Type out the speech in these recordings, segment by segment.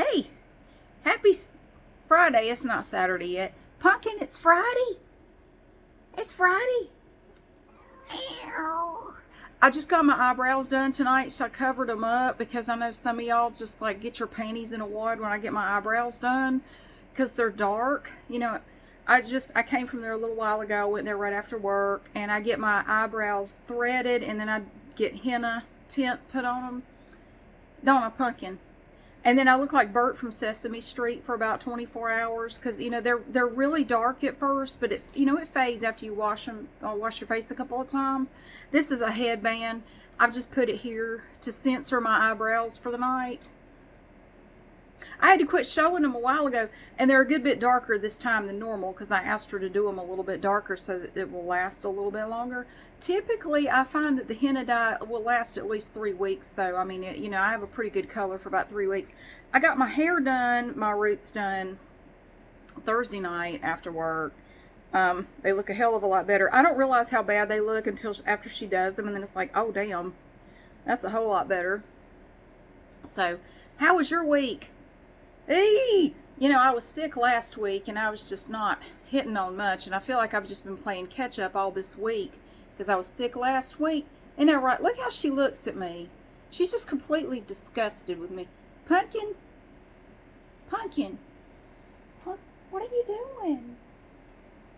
Hey, happy Friday. It's not Saturday yet. Pumpkin, it's Friday. It's Friday. Ow. I just got my eyebrows done tonight, so I covered them up because I know some of y'all just like get your panties in a wad when I get my eyebrows done because they're dark. You know, I came from there a little while ago. I went there right after work, and I get my eyebrows threaded, and then I get henna tint put on them. Don't I, Pumpkin? And then I look like Bert from Sesame Street for about 24 hours because, you know, they're really dark at first, but it fades after you wash them, wash your face a couple of times. This is a headband. I've just put it here to censor my eyebrows for the night. I had to quit showing them a while ago, and they're a good bit darker this time than normal because I asked her to do them a little bit darker so that it will last a little bit longer. Typically, I find that the henna dye will last at least 3 weeks, though. I mean, I have a pretty good color for about 3 weeks. I got my hair done, my roots done Thursday night after work. They look a hell of a lot better. I don't realize how bad they look until after she does them, and then it's like, oh, damn, that's a whole lot better. So, how was your week? Hey, I was sick last week, and I was just not hitting on much, and I feel like I've just been playing catch up all this week because I was sick last week. Isn't that right? Look how she looks at me. She's just completely disgusted with me. Pumpkin, what are you doing?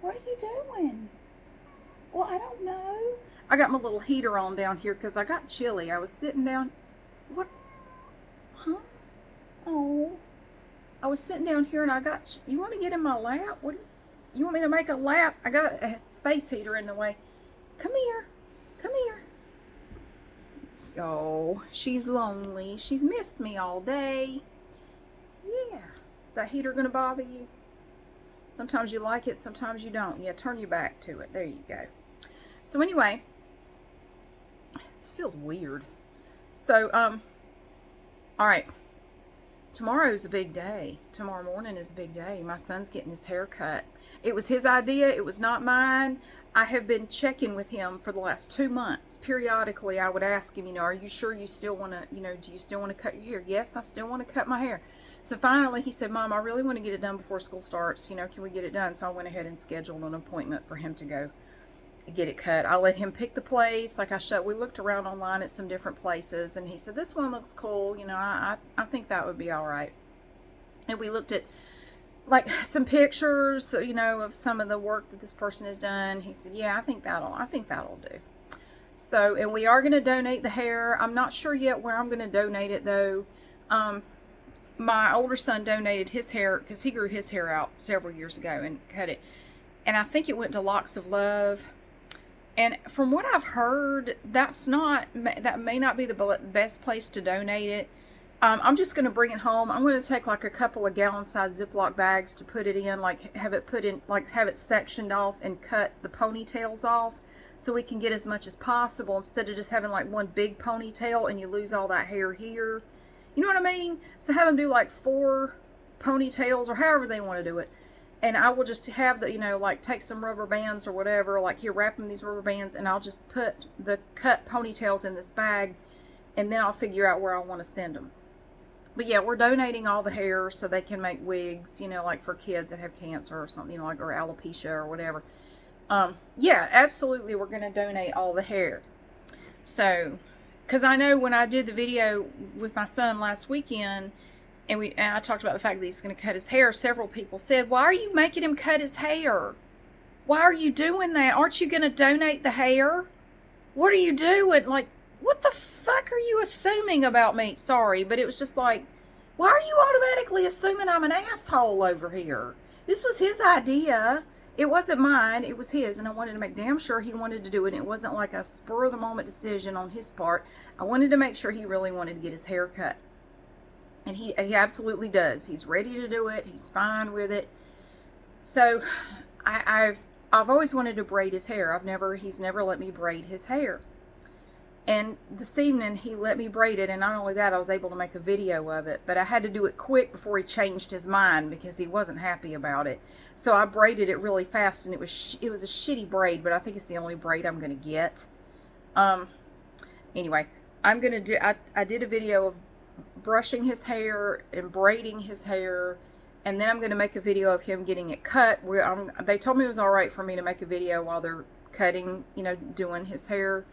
What are you doing? Well, I don't know. I got my little heater on down here because I got chilly. I was sitting down. What? Huh? Oh. I was sitting down here and I got, you want to get in my lap? What? You want me to make a lap? I got a space heater in the way. Come here. Come here. Oh, she's lonely. She's missed me all day. Yeah. Is that heater going to bother you? Sometimes you like it, sometimes you don't. Yeah, turn your back to it. There you go. So anyway, this feels weird. So, all right. Tomorrow's a big day. Tomorrow morning is a big day. My son's getting his hair cut. It was his idea. It was not mine. I have been checking with him for the last 2 months. Periodically, I would ask him, are you sure you still want to, do you still want to cut your hair? Yes, I still want to cut my hair. So finally, he said, Mom, I really want to get it done before school starts. Can we get it done? So I went ahead and scheduled an appointment for him to go get it cut. I let him pick the place. We looked around online at some different places, and he said, this one looks cool. I think that would be all right. And we looked at like some pictures, of some of the work that this person has done. He said, yeah, I think that'll do. So, and we are going to donate the hair. I'm not sure yet where I'm going to donate it though. My older son donated his hair because he grew his hair out several years ago and cut it. And I think it went to Locks of Love. And from what I've heard, that may not be the best place to donate it. I'm just going to bring it home. I'm going to take like a couple of gallon-sized Ziploc bags to put it in, have it sectioned off and cut the ponytails off so we can get as much as possible instead of just having like one big ponytail and you lose all that hair here. You know what I mean? So have them do like 4 ponytails or however they want to do it. And I will just have take some rubber bands or whatever, like here, wrap them in these rubber bands, and I'll just put the cut ponytails in this bag, and then I'll figure out where I want to send them. But yeah, we're donating all the hair so they can make wigs, like for kids that have cancer or something, or alopecia or whatever. Yeah, absolutely, we're going to donate all the hair. So, because I know when I did the video with my son last weekend, and I talked about the fact that he's going to cut his hair, several people said, why are you making him cut his hair? Why are you doing that? Aren't you going to donate the hair? What are you doing? Like, what the fuck are you assuming about me? Sorry, but it was just like, why are you automatically assuming I'm an asshole over here? This was his idea. It wasn't mine. It was his, and I wanted to make damn sure he wanted to do it. It wasn't like a spur-of-the-moment decision on his part. I wanted to make sure he really wanted to get his hair cut. And he absolutely does. He's ready to do it. He's fine with it. So I've always wanted to braid his hair. He's never let me braid his hair. And this evening he let me braid it, and not only that, I was able to make a video of it, but I had to do it quick before he changed his mind because he wasn't happy about it. So I braided it really fast, and it was a shitty braid, but I think it's the only braid I'm going to get. Anyway, I did a video of brushing his hair and braiding his hair, and then I'm going to make a video of him getting it cut. They told me it was all right for me to make a video while they're cutting, you know, doing his hair.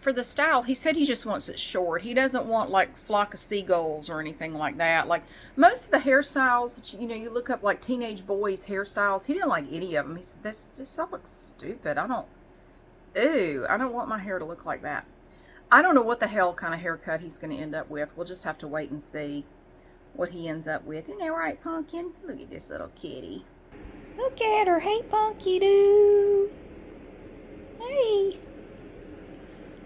For the style, he said he just wants it short. He doesn't want like flock of seagulls or anything like that. Like most of the hairstyles that you know, you look up like teenage boys hairstyles, he didn't like any of them. He said, that looks stupid. I don't want my hair to look like that. I don't know what the hell kind of haircut he's going to end up with. We'll just have to wait and see what he ends up with. Isn't that right, Pumpkin? Look at this little kitty. Look at her. Hey, Punky Doo. Hey.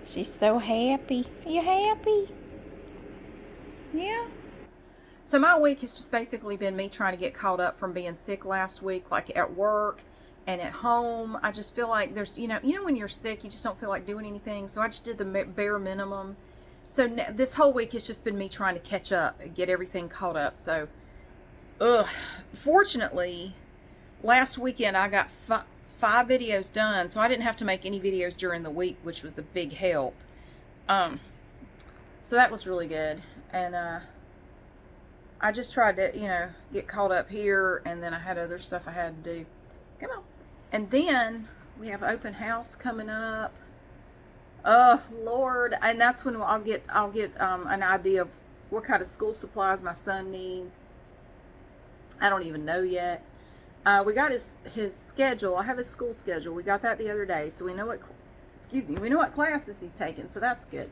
She's so happy. Are you happy? Yeah. So my week has just basically been me trying to get caught up from being sick last week, like at work and at home. I just feel like there's, you know when you're sick, you just don't feel like doing anything. So I just did the bare minimum. So this whole week has just been me trying to catch up and get everything caught up. So, fortunately, last weekend I got 5 videos done, so I didn't have to make any videos during the week, which was a big help. So that was really good. And I just tried to, you know, get caught up here, and then I had other stuff I had to do. Come on. And then we have open house coming up. Oh Lord. And that's when I'll get an idea of what kind of school supplies my son needs. I don't even know yet. We got his schedule. I have his school schedule. We got that the other day, so we know what classes he's taking, so that's good.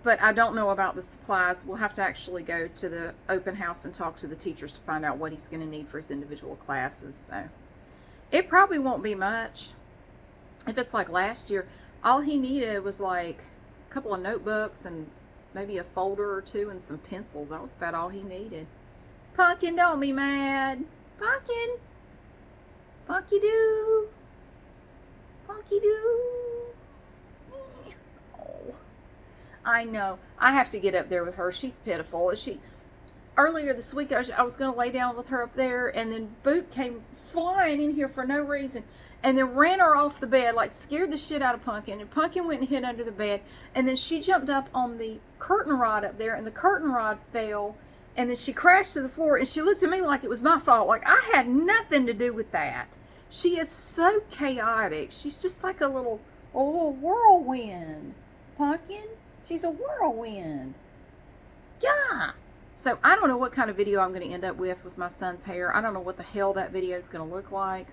But I don't know about the supplies. We'll have to actually go to the open house and talk to the teachers to find out what he's going to need for his individual classes. So it probably won't be much. If it's like last year, all he needed was like a couple of notebooks and maybe a folder or two and some pencils. That was about all he needed. Pumpkin, don't be mad. Pumpkin. Punky Doo. Punky Doo. Oh, I know. I have to get up there with her. She's pitiful. Earlier this week, I was going to lay down with her up there, and then Boot came flying in here for no reason, and then ran her off the bed, like scared the shit out of Pumpkin, and Pumpkin went and hid under the bed, and then she jumped up on the curtain rod up there, and the curtain rod fell, and then she crashed to the floor, and she looked at me like it was my fault, like I had nothing to do with that. She is so chaotic. She's just like a little whirlwind. Pumpkin, she's a whirlwind. Yeah. So I don't know what kind of video I'm going to end up with my son's hair. I don't know what the hell that video is going to look like.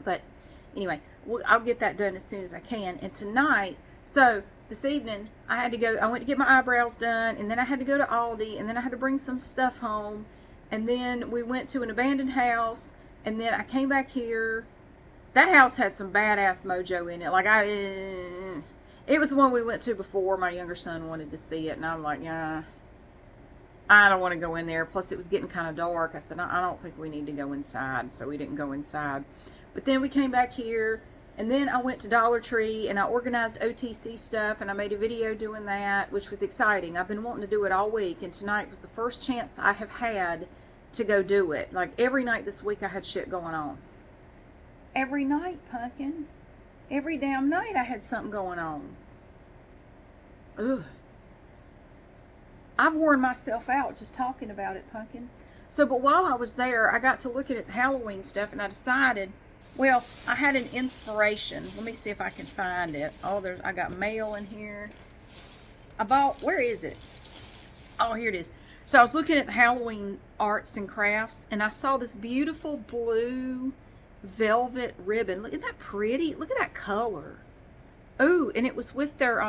But anyway, I'll get that done as soon as I can. And tonight, so this evening, I went to get my eyebrows done, and then I had to go to Aldi, and then I had to bring some stuff home, and then we went to an abandoned house, and then I came back here. That house had some badass mojo in it. Like, it was the one we went to before. My younger son wanted to see it, and I'm like, yeah, I don't want to go in there. Plus, it was getting kind of dark. I said, I don't think we need to go inside, so we didn't go inside. But then we came back here, and then I went to Dollar Tree, and I organized OTC stuff, and I made a video doing that, which was exciting. I've been wanting to do it all week, and tonight was the first chance I have had to go do it. Like, every night this week I had shit going on. Every night, Pumpkin. Every damn night I had something going on. Ugh. I've worn myself out just talking about it, Pumpkin. So, but while I was there, I got to looking at Halloween stuff, and I decided, well, I had an inspiration. Let me see if I can find it. Oh, I got mail in here. Where is it? Oh, here it is. So I was looking at the Halloween arts and crafts, and I saw this beautiful blue velvet ribbon. Isn't that pretty? Look at that color. Oh, and it was with their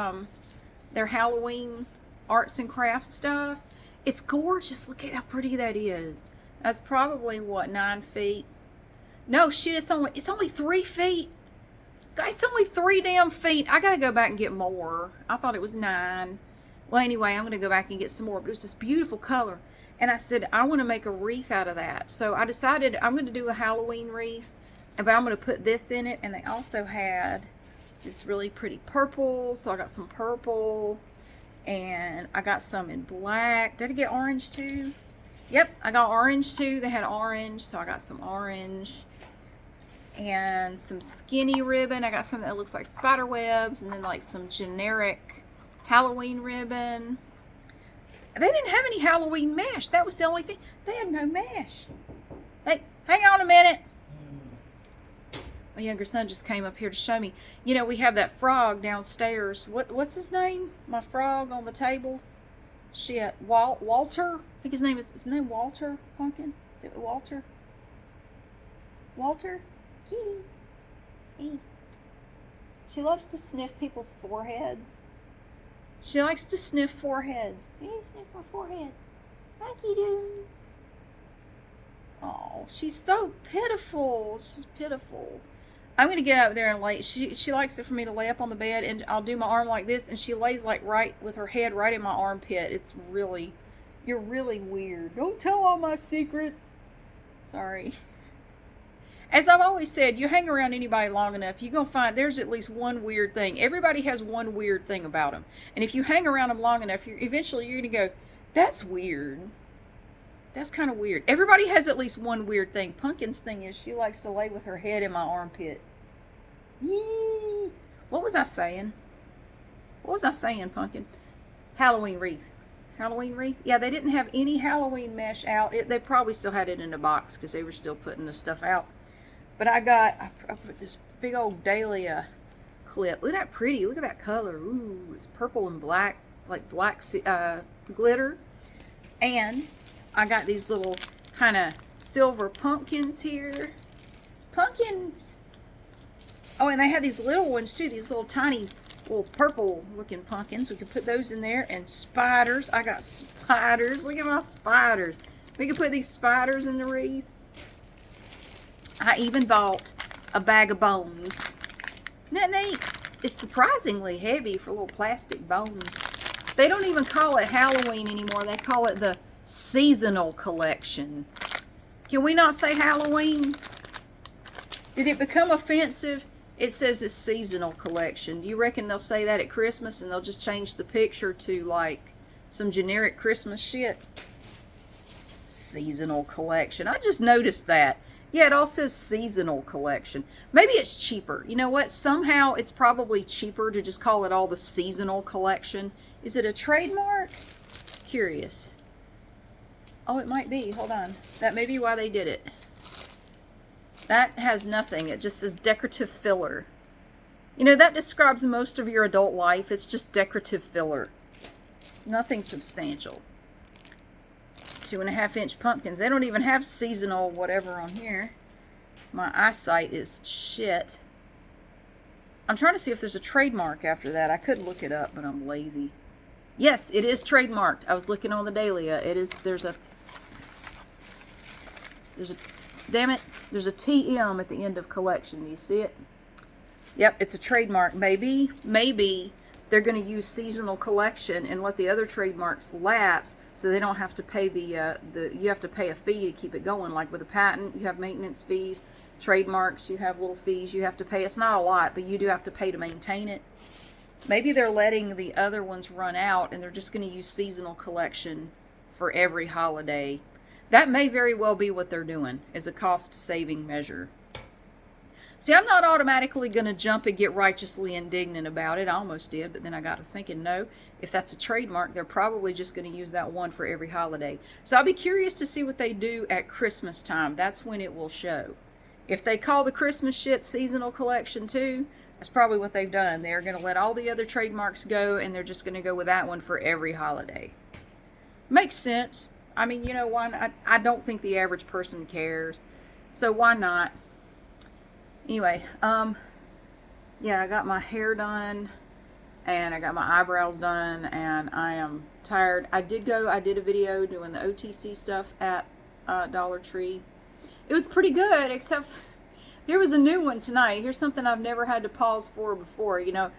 Halloween arts and crafts stuff. It's gorgeous. Look at how pretty that is. That's probably, what, 9 feet? No, shit, it's only 3 feet. Guys, it's only 3 damn feet. I gotta go back and get more. I thought it was 9. Well, anyway, I'm gonna go back and get some more. But it was this beautiful color. And I said, I want to make a wreath out of that. So I decided I'm going to do a Halloween wreath. But I'm going to put this in it. And they also had this really pretty purple. So I got some purple. And I got some in black. Did I get orange too? Yep, I got orange too. They had orange. So I got some orange. And some skinny ribbon. I got something that looks like spider webs. And then like some generic Halloween ribbon. They didn't have any Halloween mesh. That was the only thing. They had no mesh. Hey, hang on a minute. My younger son just came up here to show me. You know, we have that frog downstairs. What's his name? My frog on the table. Shit, Walter. I think his name Walter Pumpkin. Is it Walter? Walter? Kitty. Hey. She loves to sniff people's foreheads. She likes to sniff foreheads. Hey, sniff my forehead. Hi, Kitty. Oh, she's so pitiful. She's pitiful. I'm going to get up there and lay. She likes it for me to lay up on the bed, and I'll do my arm like this, and she lays like right with her head right in my armpit. It's really, you're really weird. Don't tell all my secrets. Sorry. As I've always said, you hang around anybody long enough, you're going to find there's at least one weird thing. Everybody has one weird thing about them. And if you hang around them long enough, eventually you're going to go, that's weird. That's kind of weird. Everybody has at least one weird thing. Pumpkin's thing is she likes to lay with her head in my armpit. Yee. What was I saying? What was I saying, Pumpkin? Halloween wreath. Halloween wreath? Yeah, they didn't have any Halloween mesh out. They probably still had it in a box because they were still putting the stuff out. But I put this big old dahlia clip. Look at that pretty. Look at that color. Ooh, it's purple and black, like black glitter. And I got these little kind of silver pumpkins here. Pumpkins! Oh, and they had these little ones too. These little tiny, little purple looking pumpkins. We could put those in there. And spiders. I got spiders. Look at my spiders. We could put these spiders in the wreath. I even bought a bag of bones. Isn't that neat? It's surprisingly heavy for little plastic bones. They don't even call it Halloween anymore. They call it the seasonal collection. Can we not say Halloween? Did it become offensive? It says it's seasonal collection. Do you reckon they'll say that at Christmas and they'll just change the picture to like some generic Christmas shit? Seasonal collection. I just noticed that. Yeah, it all says seasonal collection. Maybe it's cheaper. You know what? Somehow it's probably cheaper to just call it all the seasonal collection. Is it a trademark? Curious. Oh, it might be. Hold on. That may be why they did it. That has nothing. It just says decorative filler. You know, that describes most of your adult life. It's just decorative filler. Nothing substantial. 2.5-inch pumpkins. They don't even have seasonal whatever on here. My eyesight is shit. I'm trying to see if there's a trademark after that. I could look it up, but I'm lazy. Yes, it is trademarked. I was looking on the dahlia. It is. There's a damn it. There's a TM at the end of collection. Do you see it? Yep, it's a trademark. Maybe they're going to use seasonal collection and let the other trademarks lapse, so they don't have to pay you have to pay a fee to keep it going. Like with a patent, you have maintenance fees. Trademarks, you have little fees you have to pay. It's not a lot, but you do have to pay to maintain it. Maybe they're letting the other ones run out and they're just going to use seasonal collection for every holiday. That may very well be what they're doing as a cost-saving measure. See, I'm not automatically going to jump and get righteously indignant about it. I almost did, but then I got to thinking, no, if that's a trademark, they're probably just going to use that one for every holiday. So I'll be curious to see what they do at Christmas time. That's when it will show. If they call the Christmas shit seasonal collection too, that's probably what they've done. They're going to let all the other trademarks go, and they're just going to go with that one for every holiday. Makes sense. I mean, you know, why not? I don't think the average person cares. So why not? Anyway, yeah, I got my hair done, and I got my eyebrows done, and I am tired. I did a video doing the OTC stuff at Dollar Tree. It was pretty good, except there was a new one tonight. Here's something I've never had to pause for before. You know,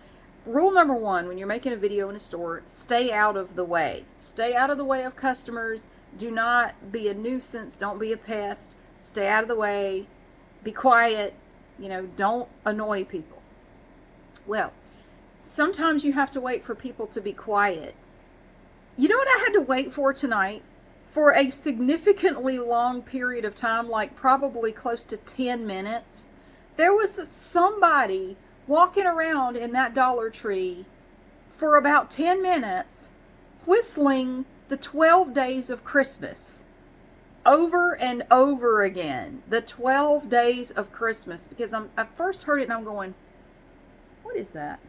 rule number 1, when you're making a video in a store, stay out of the way. Stay out of the way of customers. Do not be a nuisance. Don't be a pest. Stay out of the way. Be quiet. You know, don't annoy people. Well, sometimes you have to wait for people to be quiet. You know what I had to wait for tonight? For a significantly long period of time, like probably close to 10 minutes, there was somebody walking around in that Dollar Tree for about 10 minutes whistling the 12 days of Christmas over and over again. The 12 days of Christmas. Because I first heard it and I'm going, what is that?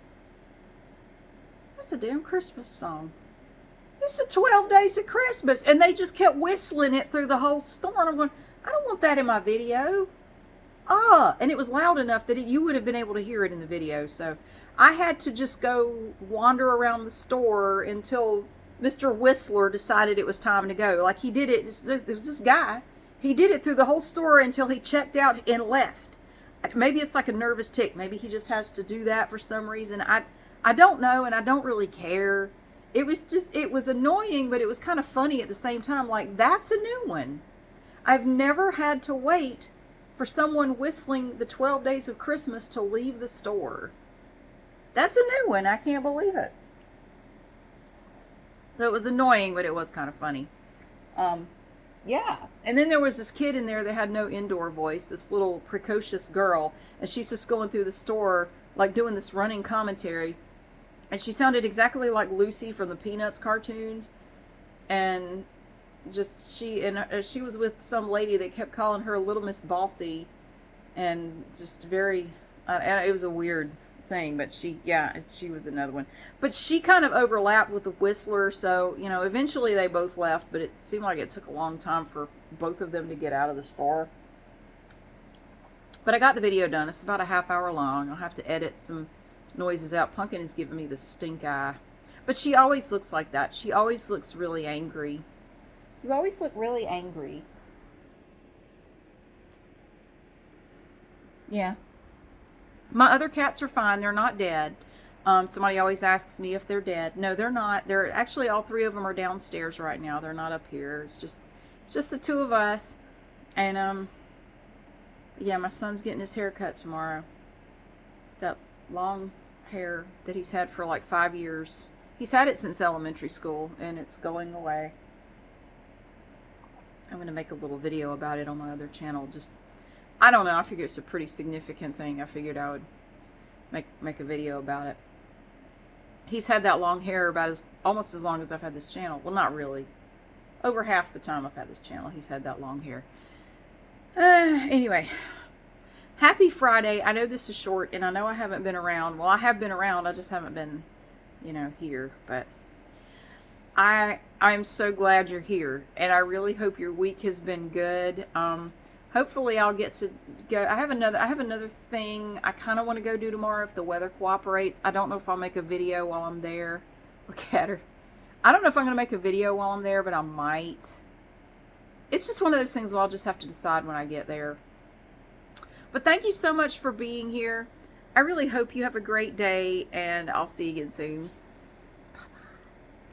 That's a damn Christmas song. It's the 12 days of Christmas. And they just kept whistling it through the whole store. And I'm going, I don't want that in my video. And it was loud enough that you would have been able to hear it in the video. So I had to just go wander around the store until Mr. Whistler decided it was time to go. Like, he did it. It was this guy. He did it through the whole store until he checked out and left. Maybe it's like a nervous tick. Maybe he just has to do that for some reason. I don't know, and I don't really care. It was annoying, but it was kind of funny at the same time. Like, that's a new one. I've never had to wait for someone whistling the 12 days of Christmas to leave the store. That's a new one. I can't believe it. So it was annoying, but it was kind of funny. Yeah. And then there was this kid in there that had no indoor voice, this little precocious girl, and she's just going through the store, like doing this running commentary. And she sounded exactly like Lucy from the Peanuts cartoons. And she was with some lady that kept calling her Little Miss Bossy, and just very, and it was a weird thing, but she was another one. But she kind of overlapped with the Whistler, so, you know, eventually they both left, but it seemed like it took a long time for both of them to get out of the store. But I got the video done. It's about a half hour long. I'll have to edit some noises out. Pumpkin is giving me the stink eye. But she always looks like that. She always looks really angry. You always look really angry. Yeah. My other cats are fine. They're not dead. Somebody always asks me if they're dead. No, they're not. They're actually, all three of them are downstairs right now. They're not up here. It's just the two of us. And yeah, my son's getting his hair cut tomorrow. That long hair that he's had for like 5 years. He's had it since elementary school, and it's going away. I'm going to make a little video about it on my other channel. Just, I don't know. I figure it's a pretty significant thing. I figured I would make a video about it. He's had that long hair about almost as long as I've had this channel. Well, not really. Over half the time I've had this channel, he's had that long hair. Anyway, happy Friday. I know this is short, and I know I haven't been around. Well, I have been around. I just haven't been, you know, here. But I'm so glad you're here, and I really hope your week has been good. Hopefully I'll get to go. I have another thing I kind of want to go do tomorrow if the weather cooperates. I don't know if I'll make a video while I'm there. Look at her. I don't know if I'm going to make a video while I'm there, but I might. It's just one of those things where I'll just have to decide when I get there. But thank you so much for being here. I really hope you have a great day, and I'll see you again soon.